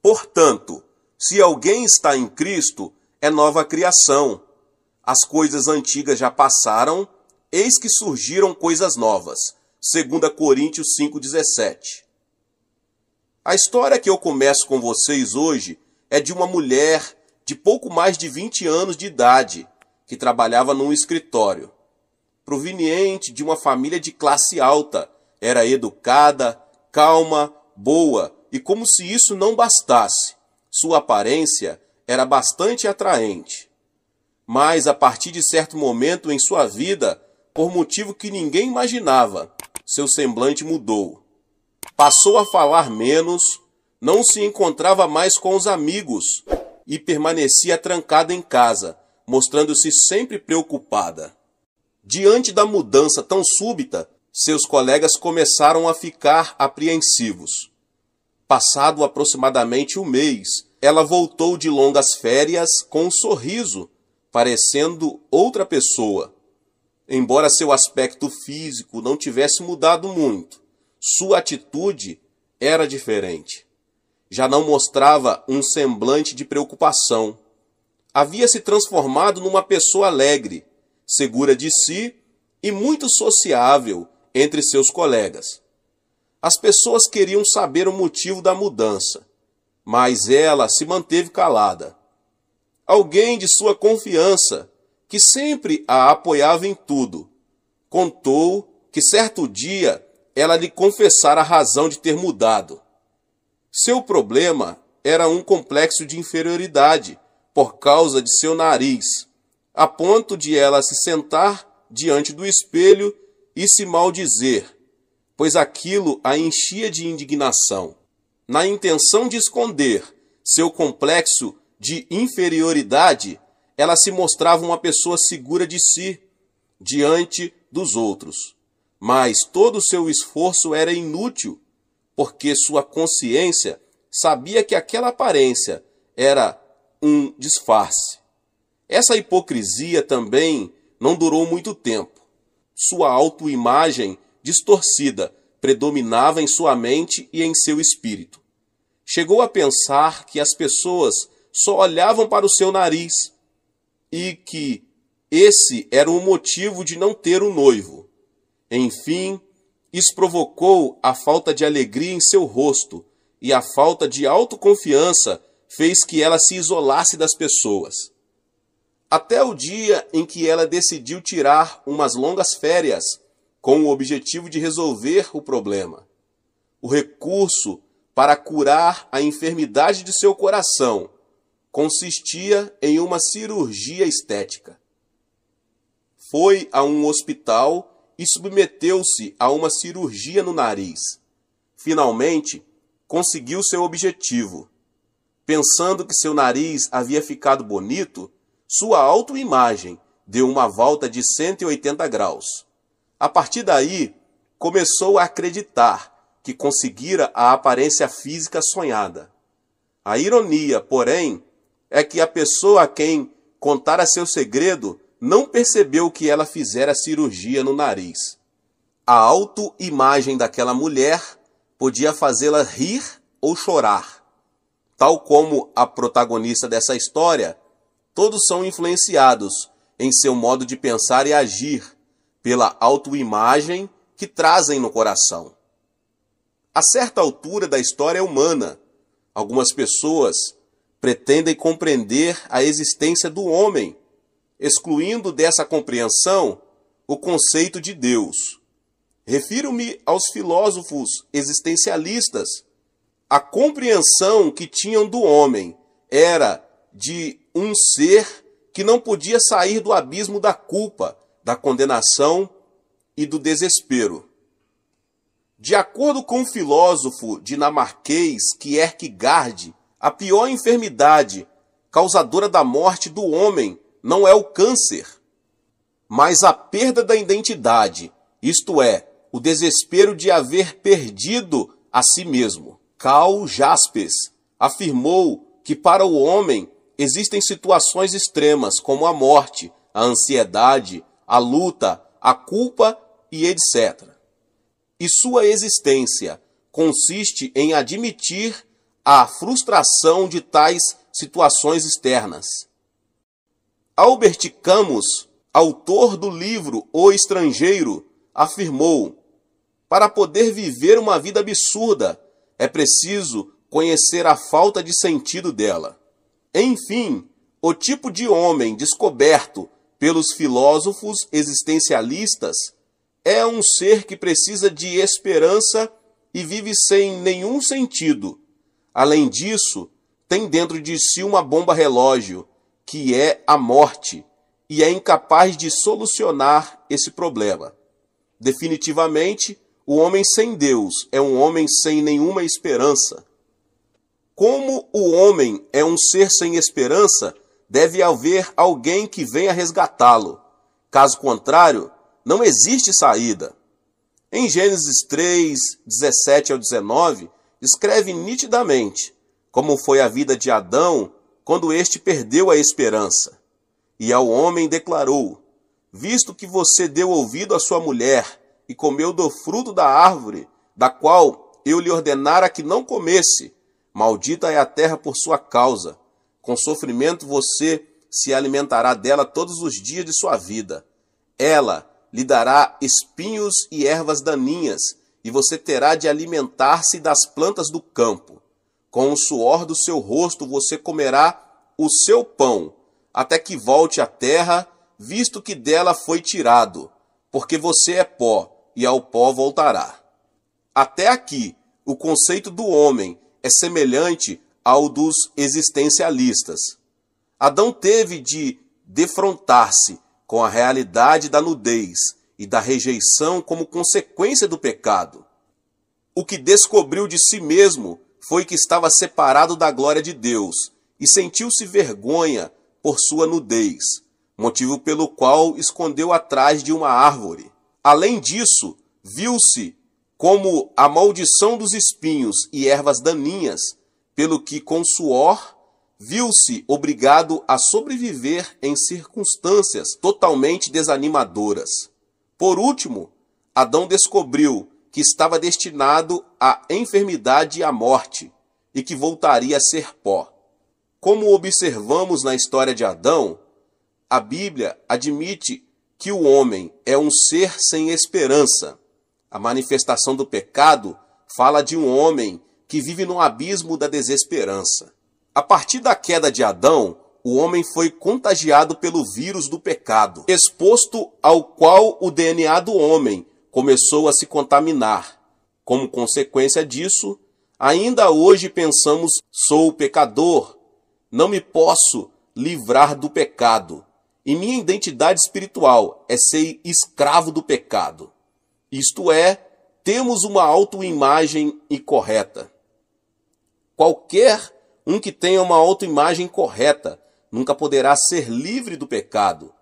Portanto, se alguém está em Cristo, é nova criação. As coisas antigas já passaram, eis que surgiram coisas novas. 2 Coríntios 5,17. A história que eu começo com vocês hoje é de uma mulher de pouco mais de 20 anos de idade, que trabalhava num escritório. Proveniente de uma família de classe alta, era educada, calma, boa, e como se isso não bastasse, sua aparência era bastante atraente. Mas a partir de certo momento em sua vida, por motivo que ninguém imaginava, seu semblante mudou. Passou a falar menos, não se encontrava mais com os amigos e permanecia trancada em casa, mostrando-se sempre preocupada. Diante da mudança tão súbita, seus colegas começaram a ficar apreensivos. Passado aproximadamente um mês, ela voltou de longas férias com um sorriso, parecendo outra pessoa. Embora seu aspecto físico não tivesse mudado muito, sua atitude era diferente. Já não mostrava um semblante de preocupação. Havia se transformado numa pessoa alegre, segura de si e muito sociável entre seus colegas. As pessoas queriam saber o motivo da mudança, mas ela se manteve calada. Alguém de sua confiança, que sempre a apoiava em tudo, contou que certo dia ela lhe confessara a razão de ter mudado. Seu problema era um complexo de inferioridade por causa de seu nariz, a ponto de ela se sentar diante do espelho e se maldizer, pois aquilo a enchia de indignação. Na intenção de esconder seu complexo de inferioridade, ela se mostrava uma pessoa segura de si, diante dos outros. Mas todo o seu esforço era inútil, porque sua consciência sabia que aquela aparência era um disfarce. Essa hipocrisia também não durou muito tempo. Sua autoimagem distorcida predominava em sua mente e em seu espírito. Chegou a pensar que as pessoas só olhavam para o seu nariz e que esse era o motivo de não ter um noivo. Enfim, isso provocou a falta de alegria em seu rosto e a falta de autoconfiança fez que ela se isolasse das pessoas. Até o dia em que ela decidiu tirar umas longas férias com o objetivo de resolver o problema. O recurso para curar a enfermidade de seu coração consistia em uma cirurgia estética. Foi a um hospital e submeteu-se a uma cirurgia no nariz. Finalmente, conseguiu seu objetivo. Pensando que seu nariz havia ficado bonito, sua autoimagem deu uma volta de 180 graus. A partir daí, começou a acreditar que conseguira a aparência física sonhada. A ironia, porém, é que a pessoa a quem contara seu segredo não percebeu que ela fizera cirurgia no nariz. A autoimagem daquela mulher podia fazê-la rir ou chorar. Tal como a protagonista dessa história, todos são influenciados em seu modo de pensar e agir pela autoimagem que trazem no coração. A certa altura da história humana, algumas pessoas pretendem compreender a existência do homem, excluindo dessa compreensão o conceito de Deus. Refiro-me aos filósofos existencialistas. A compreensão que tinham do homem era de um ser que não podia sair do abismo da culpa, da condenação e do desespero. De acordo com o filósofo dinamarquês Kierkegaard, a pior enfermidade causadora da morte do homem não é o câncer, mas a perda da identidade, isto é, o desespero de haver perdido a si mesmo. Karl Jaspers afirmou que para o homem existem situações extremas como a morte, a ansiedade, a luta, a culpa e etc. E sua existência consiste em admitir a frustração de tais situações externas. Albert Camus, autor do livro O Estrangeiro, afirmou: para poder viver uma vida absurda, é preciso conhecer a falta de sentido dela. Enfim, o tipo de homem descoberto pelos filósofos existencialistas é um ser que precisa de esperança e vive sem nenhum sentido. Além disso, tem dentro de si uma bomba relógio, que é a morte, e é incapaz de solucionar esse problema. Definitivamente, o homem sem Deus é um homem sem nenhuma esperança. Como o homem é um ser sem esperança, deve haver alguém que venha resgatá-lo. Caso contrário, não existe saída. Em Gênesis 3, 17 ao 19, descreve nitidamente como foi a vida de Adão quando este perdeu a esperança. E ao homem declarou: visto que você deu ouvido à sua mulher e comeu do fruto da árvore, da qual eu lhe ordenara que não comesse, maldita é a terra por sua causa. Com sofrimento você se alimentará dela todos os dias de sua vida. Ela lhe dará espinhos e ervas daninhas, e você terá de alimentar-se das plantas do campo. Com o suor do seu rosto você comerá o seu pão, até que volte à terra, visto que dela foi tirado, porque você é pó, e ao pó voltará. Até aqui, o conceito do homem é semelhante ao dos existencialistas. Adão teve de defrontar-se com a realidade da nudez e da rejeição como consequência do pecado. O que descobriu de si mesmo foi que estava separado da glória de Deus e sentiu-se vergonha por sua nudez, motivo pelo qual escondeu atrás de uma árvore. Além disso, viu-se como a maldição dos espinhos e ervas daninhas, pelo que com suor viu-se obrigado a sobreviver em circunstâncias totalmente desanimadoras. Por último, Adão descobriu que estava destinado à enfermidade e à morte, e que voltaria a ser pó. Como observamos na história de Adão, a Bíblia admite que o homem é um ser sem esperança. A manifestação do pecado fala de um homem que vive no abismo da desesperança. A partir da queda de Adão, o homem foi contagiado pelo vírus do pecado, exposto ao qual o DNA do homem começou a se contaminar. Como consequência disso, ainda hoje pensamos: sou pecador, não me posso livrar do pecado, e minha identidade espiritual é ser escravo do pecado. Isto é, temos uma autoimagem incorreta. Qualquer um que tenha uma autoimagem correta nunca poderá ser livre do pecado.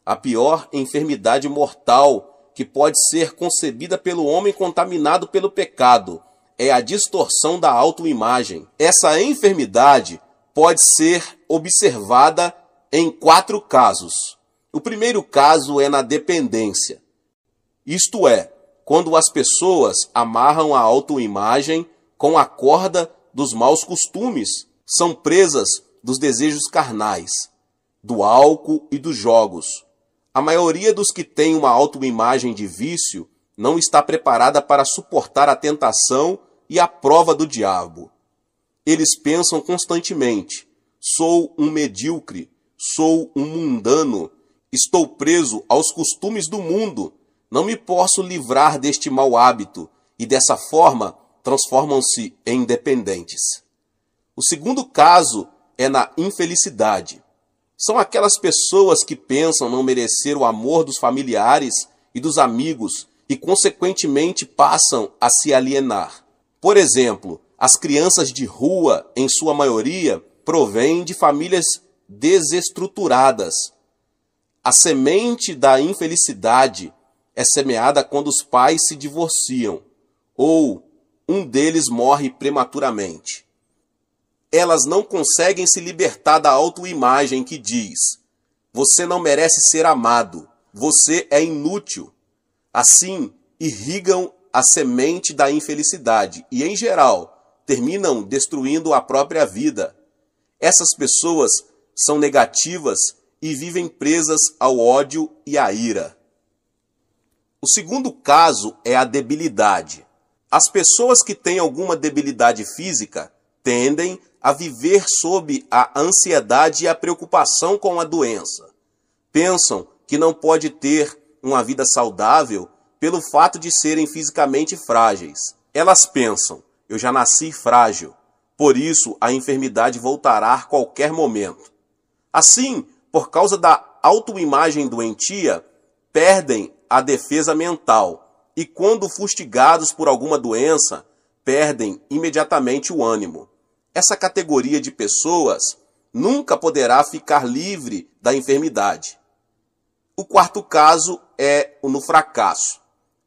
A pior enfermidade mortal que pode ser concebida pelo homem contaminado pelo pecado é a distorção da autoimagem. Essa enfermidade pode ser observada em 4 casos. O primeiro caso é na dependência. Isto é, quando as pessoas amarram a autoimagem com a corda dos maus costumes, são presas dos desejos carnais, do álcool e dos jogos. A maioria dos que tem uma autoimagem de vício não está preparada para suportar a tentação e a prova do diabo. Eles pensam constantemente: sou um medíocre, sou um mundano, estou preso aos costumes do mundo, não me posso livrar deste mau hábito, e dessa forma transformam-se em dependentes. O segundo caso é na infelicidade. São aquelas pessoas que pensam não merecer o amor dos familiares e dos amigos e, consequentemente, passam a se alienar. Por exemplo, as crianças de rua, em sua maioria, provêm de famílias desestruturadas. A semente da infelicidade é semeada quando os pais se divorciam ou um deles morre prematuramente. Elas não conseguem se libertar da autoimagem que diz: você não merece ser amado, você é inútil. Assim, irrigam a semente da infelicidade e, em geral, terminam destruindo a própria vida. Essas pessoas são negativas e vivem presas ao ódio e à ira. O segundo caso é a debilidade. As pessoas que têm alguma debilidade física tendem a viver sob a ansiedade e a preocupação com a doença. Pensam que não pode ter uma vida saudável pelo fato de serem fisicamente frágeis. Elas pensam: eu já nasci frágil, por isso a enfermidade voltará a qualquer momento. Assim, por causa da autoimagem doentia, perdem a defesa mental e, quando fustigados por alguma doença, perdem imediatamente o ânimo. Essa categoria de pessoas nunca poderá ficar livre da enfermidade. O quarto caso é o no fracasso.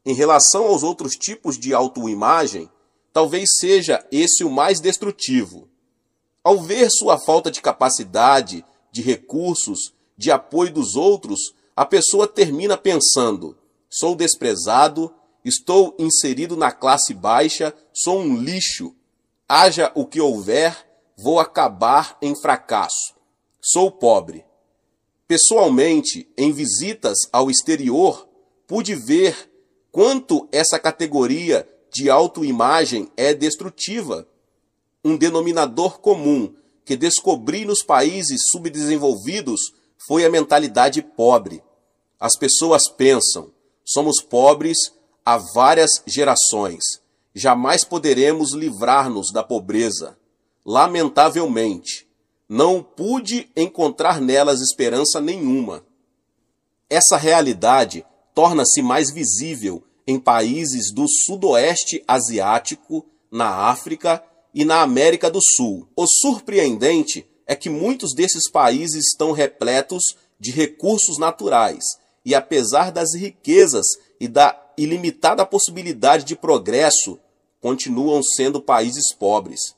Em relação aos outros tipos de autoimagem, talvez seja esse o mais destrutivo. Ao ver sua falta de capacidade, de recursos, de apoio dos outros, a pessoa termina pensando: sou desprezado, estou inserido na classe baixa, sou um lixo. Haja o que houver, vou acabar em fracasso. Sou pobre. Pessoalmente, em visitas ao exterior, pude ver quanto essa categoria de autoimagem é destrutiva. Um denominador comum que descobri nos países subdesenvolvidos foi a mentalidade pobre. As pessoas pensam: somos pobres há várias gerações. Jamais poderemos livrar-nos da pobreza. Lamentavelmente, não pude encontrar nelas esperança nenhuma. Essa realidade torna-se mais visível em países do sudoeste asiático, na África e na América do Sul. O surpreendente é que muitos desses países estão repletos de recursos naturais e, apesar das riquezas e da ilimitada possibilidade de progresso, continuam sendo países pobres.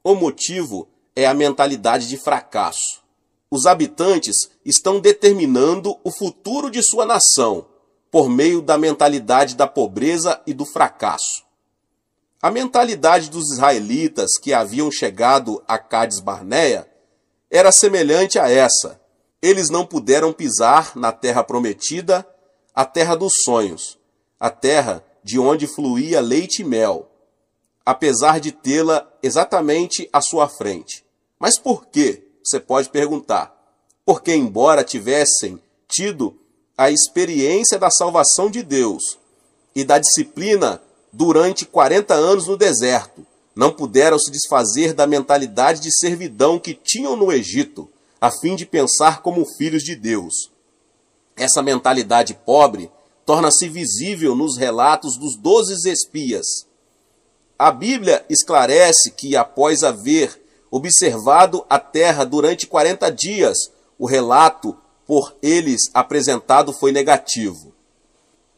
O motivo é a mentalidade de fracasso. Os habitantes estão determinando o futuro de sua nação por meio da mentalidade da pobreza e do fracasso. A mentalidade dos israelitas que haviam chegado a Cádiz Barneia era semelhante a essa. Eles não puderam pisar na terra prometida, a terra dos sonhos, a terra de onde fluía leite e mel, apesar de tê-la exatamente à sua frente. Mas por quê? Você pode perguntar. Porque, embora tivessem tido a experiência da salvação de Deus e da disciplina durante 40 anos no deserto, não puderam se desfazer da mentalidade de servidão que tinham no Egito, a fim de pensar como filhos de Deus. Essa mentalidade pobre torna-se visível nos relatos dos 12 espias. A Bíblia esclarece que, após haver observado a terra durante 40 dias, o relato por eles apresentado foi negativo.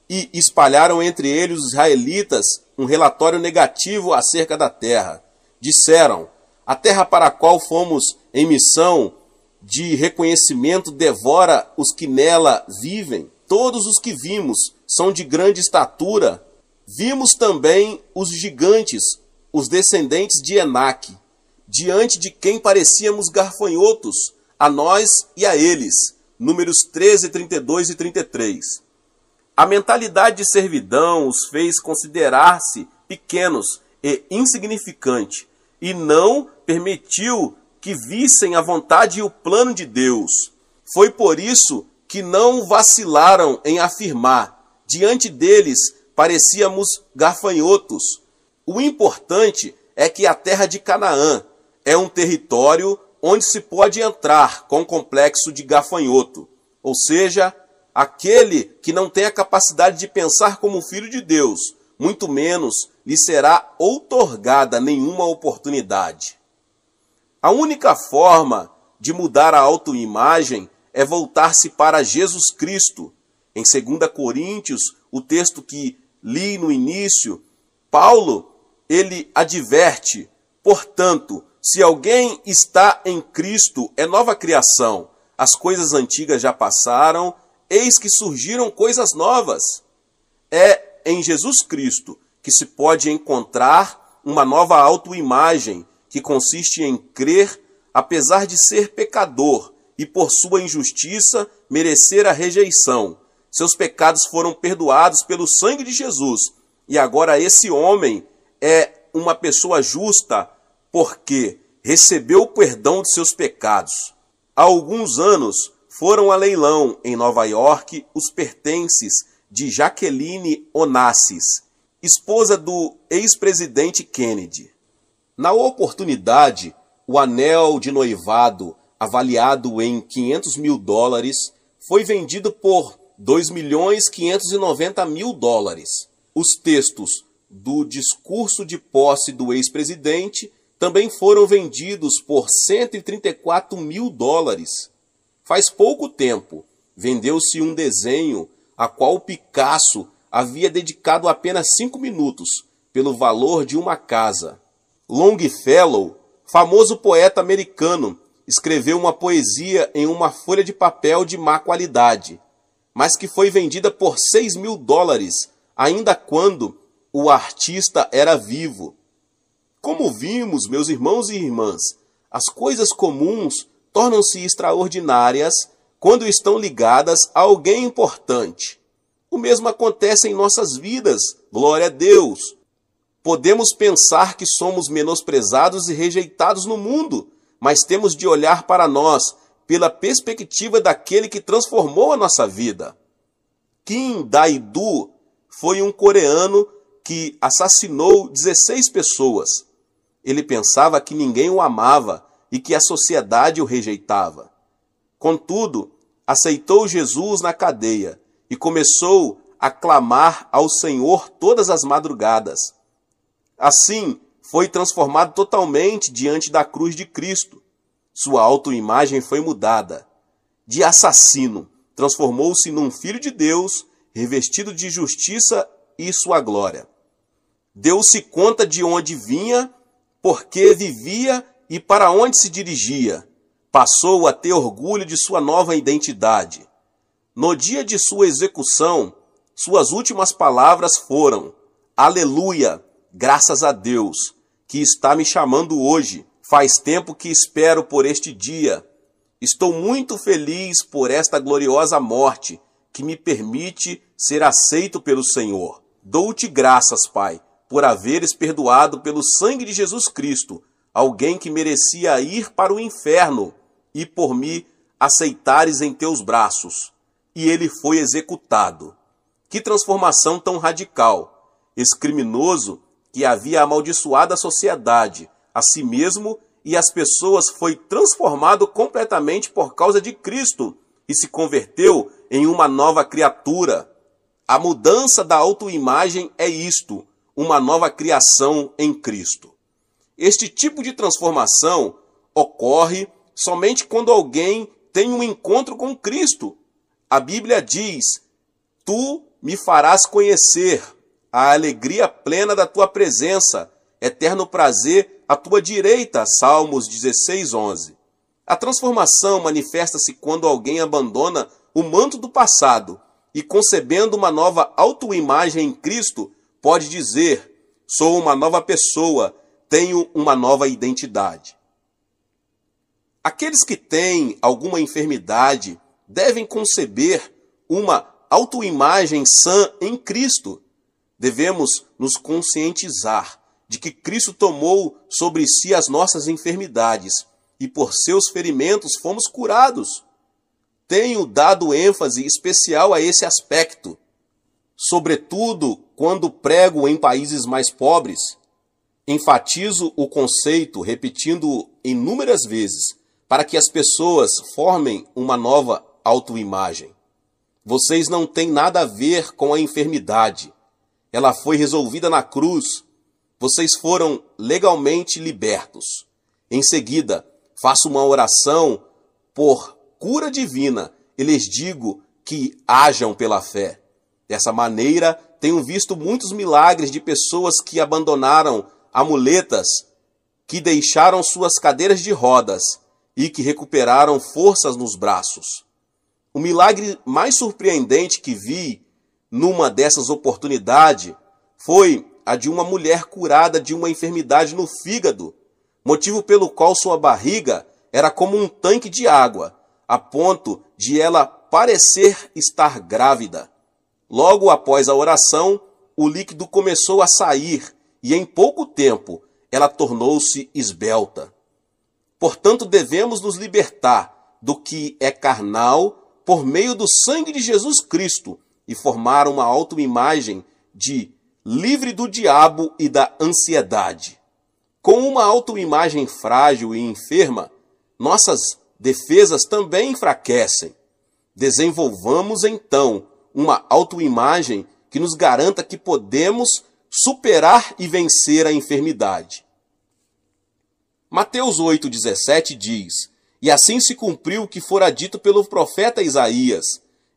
E espalharam entre eles, os israelitas, um relatório negativo acerca da terra. Disseram: a terra para a qual fomos em missão de reconhecimento devora os que nela vivem. Todos os que vimos são de grande estatura. Vimos também os gigantes, os descendentes de Enaque, diante de quem parecíamos gafanhotos, a nós e a eles. Números 13, 32 e 33. A mentalidade de servidão os fez considerar-se pequenos e insignificantes, e não permitiu que vissem a vontade e o plano de Deus. Foi por isso que não vacilaram em afirmar: diante deles parecíamos gafanhotos. O importante é que a terra de Canaã é um território onde se pode entrar com complexo de gafanhoto, ou seja, aquele que não tem a capacidade de pensar como filho de Deus, muito menos lhe será outorgada nenhuma oportunidade. A única forma de mudar a autoimagem é voltar-se para Jesus Cristo. Em 2 Coríntios, o texto que li no início, Paulo, ele adverte: portanto, se alguém está em Cristo, é nova criação. As coisas antigas já passaram, eis que surgiram coisas novas. É em Jesus Cristo que se pode encontrar uma nova autoimagem que consiste em crer, apesar de ser pecador e por sua injustiça merecer a rejeição. Seus pecados foram perdoados pelo sangue de Jesus. E agora esse homem é uma pessoa justa porque recebeu o perdão de seus pecados. Há alguns anos foram a leilão em Nova York os pertences de Jacqueline Onassis, esposa do ex-presidente Kennedy. Na oportunidade, o anel de noivado, avaliado em $500 mil, foi vendido por $2.590.000. Os textos do discurso de posse do ex-presidente também foram vendidos por $134 mil. Faz pouco tempo, vendeu-se um desenho a qual Picasso havia dedicado apenas 5 minutos, pelo valor de uma casa. Longfellow, famoso poeta americano, escreveu uma poesia em uma folha de papel de má qualidade, mas que foi vendida por $6 mil, ainda quando o artista era vivo. Como vimos, meus irmãos e irmãs, as coisas comuns tornam-se extraordinárias quando estão ligadas a alguém importante. O mesmo acontece em nossas vidas, glória a Deus. Podemos pensar que somos menosprezados e rejeitados no mundo, mas temos de olhar para nós pela perspectiva daquele que transformou a nossa vida. Kim Dae-do foi um coreano que assassinou 16 pessoas. Ele pensava que ninguém o amava e que a sociedade o rejeitava. Contudo, aceitou Jesus na cadeia e começou a clamar ao Senhor todas as madrugadas. Assim, foi transformado totalmente diante da cruz de Cristo. Sua autoimagem foi mudada. De assassino, transformou-se num filho de Deus, revestido de justiça e sua glória. Deu-se conta de onde vinha, por que vivia e para onde se dirigia. Passou a ter orgulho de sua nova identidade. No dia de sua execução, suas últimas palavras foram: Aleluia, graças a Deus, que está me chamando hoje. Faz tempo que espero por este dia. Estou muito feliz por esta gloriosa morte, que me permite ser aceito pelo Senhor. Dou-te graças, Pai, por haveres perdoado pelo sangue de Jesus Cristo, alguém que merecia ir para o inferno, e por me aceitares em teus braços. E ele foi executado. Que transformação tão radical! Esse criminoso que havia amaldiçoado a sociedade, a si mesmo e as pessoas, foi transformado completamente por causa de Cristo e se converteu em uma nova criatura. A mudança da autoimagem é isto, uma nova criação em Cristo. Este tipo de transformação ocorre somente quando alguém tem um encontro com Cristo. A Bíblia diz: Tu me farás conhecer a alegria plena da tua presença, eterno prazer à tua direita. Salmos 16:11. A transformação manifesta-se quando alguém abandona o manto do passado e, concebendo uma nova autoimagem em Cristo, pode dizer: sou uma nova pessoa, tenho uma nova identidade. Aqueles que têm alguma enfermidade devem conceber uma autoimagem sã em Cristo. Devemos nos conscientizar de que Cristo tomou sobre si as nossas enfermidades e por seus ferimentos fomos curados. Tenho dado ênfase especial a esse aspecto, sobretudo quando prego em países mais pobres. Enfatizo o conceito, repetindo inúmeras vezes, para que as pessoas formem uma nova autoimagem. Vocês não têm nada a ver com a enfermidade. Ela foi resolvida na cruz. Vocês foram legalmente libertos. Em seguida, faço uma oração por cura divina e lhes digo que hajam pela fé. Dessa maneira, tenho visto muitos milagres de pessoas que abandonaram amuletas, que deixaram suas cadeiras de rodas e que recuperaram forças nos braços. O milagre mais surpreendente que vi numa dessas oportunidades foi a de uma mulher curada de uma enfermidade no fígado, motivo pelo qual sua barriga era como um tanque de água, a ponto de ela parecer estar grávida. Logo após a oração, o líquido começou a sair e em pouco tempo ela tornou-se esbelta. Portanto, devemos nos libertar do que é carnal por meio do sangue de Jesus Cristo e formar uma autoimagem de livre do diabo e da ansiedade. Com uma autoimagem frágil e enferma, nossas defesas também enfraquecem. Desenvolvamos, então, uma autoimagem que nos garanta que podemos superar e vencer a enfermidade. Mateus 8,17 diz: E assim se cumpriu o que fora dito pelo profeta Isaías.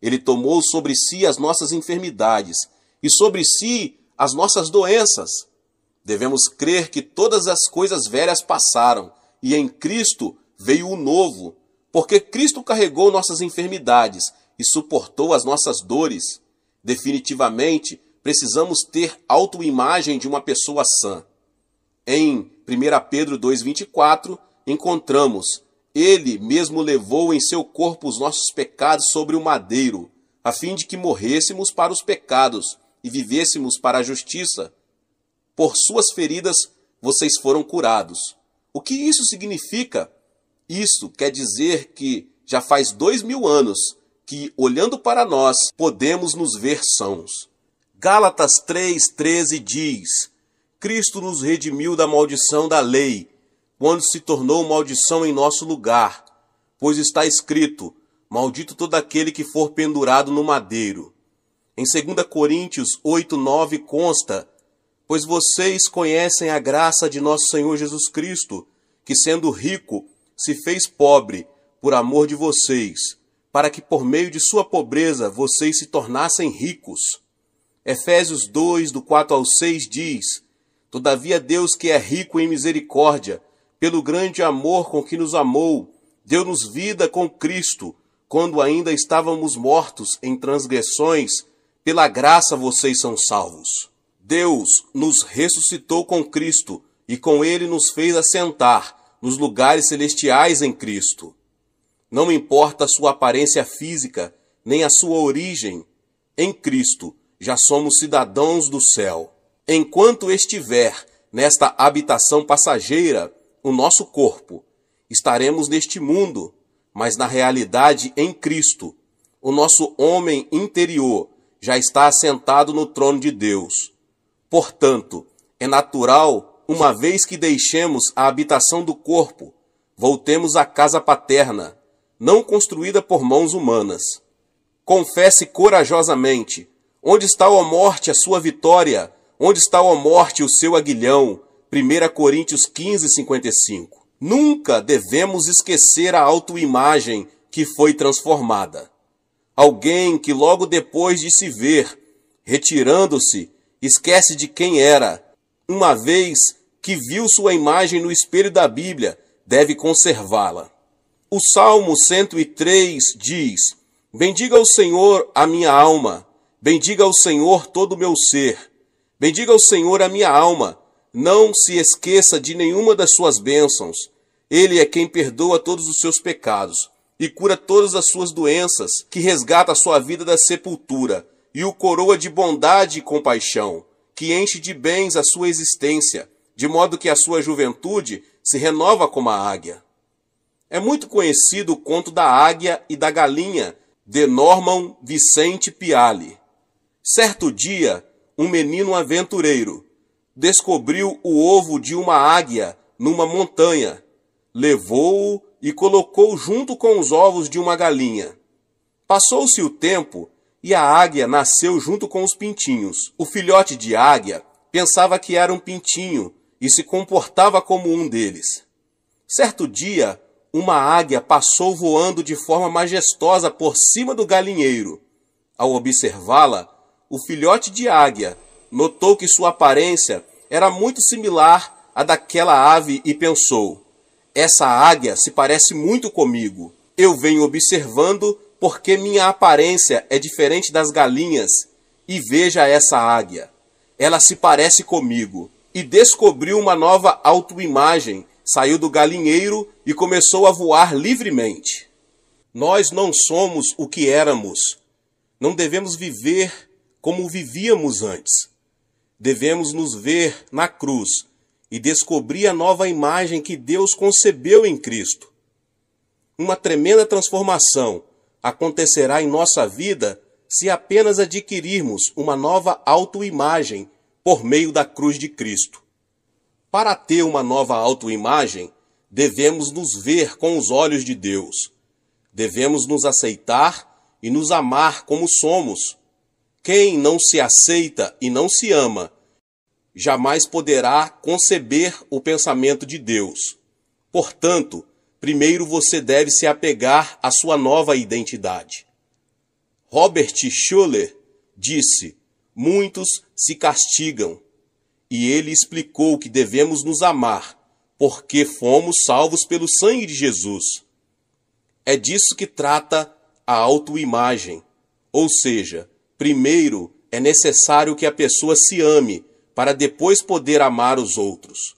Ele tomou sobre si as nossas enfermidades e sobre si as nossas doenças. Devemos crer que todas as coisas velhas passaram e em Cristo veio o novo, porque Cristo carregou nossas enfermidades e suportou as nossas dores. Definitivamente, precisamos ter autoimagem de uma pessoa sã. Em 1 Pedro 2,24, encontramos: Ele mesmo levou em seu corpo os nossos pecados sobre o madeiro, a fim de que morrêssemos para os pecados e vivêssemos para a justiça. Por suas feridas vocês foram curados. O que isso significa? Isso quer dizer que já faz 2000 anos que, olhando para nós, podemos nos ver sãos. Gálatas 3,13 diz: Cristo nos redimiu da maldição da lei, quando se tornou maldição em nosso lugar, pois está escrito: Maldito todo aquele que for pendurado no madeiro. Em 2 Coríntios 8,9 consta: Pois vocês conhecem a graça de nosso Senhor Jesus Cristo, que sendo rico, se fez pobre por amor de vocês, para que por meio de sua pobreza vocês se tornassem ricos. Efésios 2, do 4 ao 6 diz: Todavia Deus, que é rico em misericórdia, pelo grande amor com que nos amou, deu-nos vida com Cristo, quando ainda estávamos mortos em transgressões, pela graça vocês são salvos. Deus nos ressuscitou com Cristo e com ele nos fez assentar nos lugares celestiais em Cristo. Não importa a sua aparência física, nem a sua origem, em Cristo já somos cidadãos do céu. Enquanto estiver nesta habitação passageira, o nosso corpo, estaremos neste mundo, mas na realidade em Cristo, o nosso homem interior já está assentado no trono de Deus. Portanto, é natural, uma vez que deixemos a habitação do corpo, voltemos à casa paterna, não construída por mãos humanas. Confesse corajosamente: onde está, ó morte, a sua vitória? Onde está, ó morte, o seu aguilhão? 1 Coríntios 15:55. Nunca devemos esquecer a autoimagem que foi transformada. Alguém que logo depois de se ver, retirando-se, esquece de quem era, uma vez que viu sua imagem no espelho da Bíblia, deve conservá-la. O Salmo 103 diz: Bendiga o Senhor a minha alma, bendiga o Senhor todo o meu ser. Bendiga o Senhor a minha alma, não se esqueça de nenhuma das suas bênçãos. Ele é quem perdoa todos os seus pecados e cura todas as suas doenças, que resgata a sua vida da sepultura e o coroa de bondade e compaixão, que enche de bens a sua existência, de modo que a sua juventude se renova como a águia. É muito conhecido o conto da águia e da galinha, de Norman Vicente Piali. Certo dia, um menino aventureiro descobriu o ovo de uma águia numa montanha, levou-o e colocou junto com os ovos de uma galinha. Passou-se o tempo e a águia nasceu junto com os pintinhos. O filhote de águia pensava que era um pintinho e se comportava como um deles. Certo dia, uma águia passou voando de forma majestosa por cima do galinheiro. Ao observá-la, o filhote de águia notou que sua aparência era muito similar à daquela ave e pensou: essa águia se parece muito comigo. Eu venho observando porque minha aparência é diferente das galinhas, e veja essa águia. ela se parece comigo. E descobriu uma nova autoimagem, saiu do galinheiro e começou a voar livremente. Nós não somos o que éramos. Não devemos viver como vivíamos antes. Devemos nos ver na cruz e descobrir a nova imagem que Deus concebeu em Cristo. Uma tremenda transformação acontecerá em nossa vida se apenas adquirirmos uma nova autoimagem por meio da cruz de Cristo. Para ter uma nova autoimagem, devemos nos ver com os olhos de Deus. Devemos nos aceitar e nos amar como somos. Quem não se aceita e não se ama, jamais poderá conceber o pensamento de Deus. Portanto, primeiro você deve se apegar à sua nova identidade. Robert Schuller disse: muitos se castigam. E ele explicou que devemos nos amar, porque fomos salvos pelo sangue de Jesus. É disso que trata a autoimagem. Ou seja, primeiro é necessário que a pessoa se ame, para depois poder amar os outros.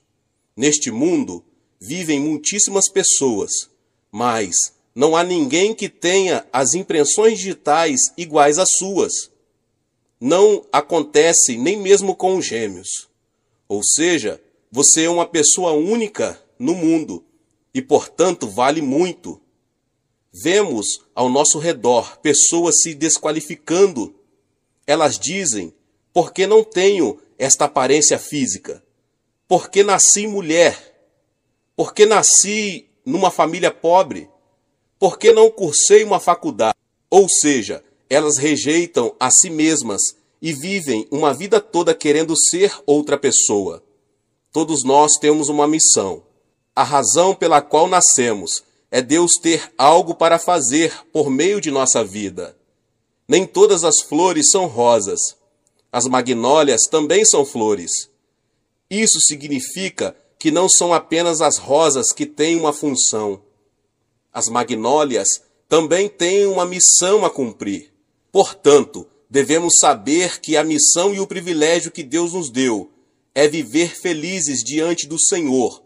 Neste mundo, vivem muitíssimas pessoas, mas não há ninguém que tenha as impressões digitais iguais às suas. Não acontece nem mesmo com os gêmeos. Ou seja, você é uma pessoa única no mundo e, portanto, vale muito. Vemos ao nosso redor pessoas se desqualificando. Elas dizem: porque não tenho esta aparência física? Porque nasci mulher? Porque nasci numa família pobre? Porque não cursei uma faculdade? Ou seja, elas rejeitam a si mesmas e vivem uma vida toda querendo ser outra pessoa. Todos nós temos uma missão. A razão pela qual nascemos é Deus ter algo para fazer por meio de nossa vida. Nem todas as flores são rosas. As magnólias também são flores. Isso significa que não são apenas as rosas que têm uma função. As magnólias também têm uma missão a cumprir. Portanto, devemos saber que a missão e o privilégio que Deus nos deu é viver felizes diante do Senhor.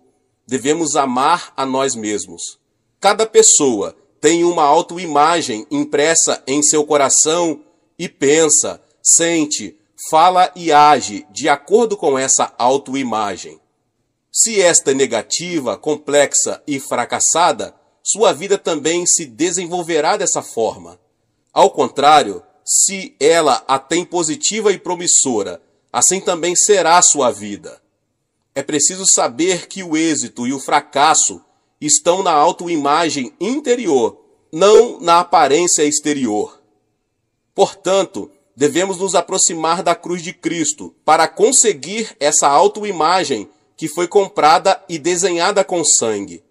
Devemos amar a nós mesmos. Cada pessoa tem uma autoimagem impressa em seu coração e pensa, sente, fala e age de acordo com essa autoimagem. Se esta é negativa, complexa e fracassada, sua vida também se desenvolverá dessa forma. Ao contrário, se ela a tem positiva e promissora, assim também será a sua vida. É preciso saber que o êxito e o fracasso estão na autoimagem interior, não na aparência exterior. Portanto, devemos nos aproximar da cruz de Cristo para conseguir essa autoimagem que foi comprada e desenhada com sangue.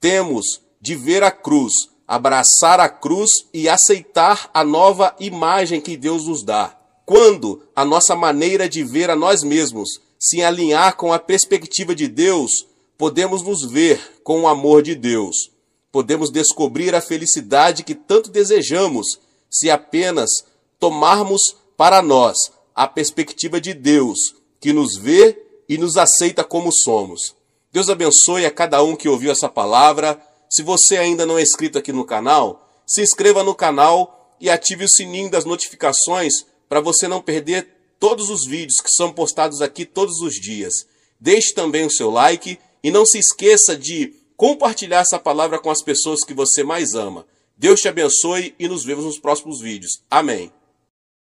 Temos de ver a cruz, abraçar a cruz e aceitar a nova imagem que Deus nos dá. Quando a nossa maneira de ver a nós mesmos se alinhar com a perspectiva de Deus, podemos nos ver com o amor de Deus. Podemos descobrir a felicidade que tanto desejamos se apenas tomarmos para nós a perspectiva de Deus, que nos vê e nos aceita como somos. Deus abençoe a cada um que ouviu essa palavra. Se você ainda não é inscrito aqui no canal, se inscreva no canal e ative o sininho das notificações para você não perder todos os vídeos que são postados aqui todos os dias. Deixe também o seu like e não se esqueça de compartilhar essa palavra com as pessoas que você mais ama. Deus te abençoe e nos vemos nos próximos vídeos. Amém.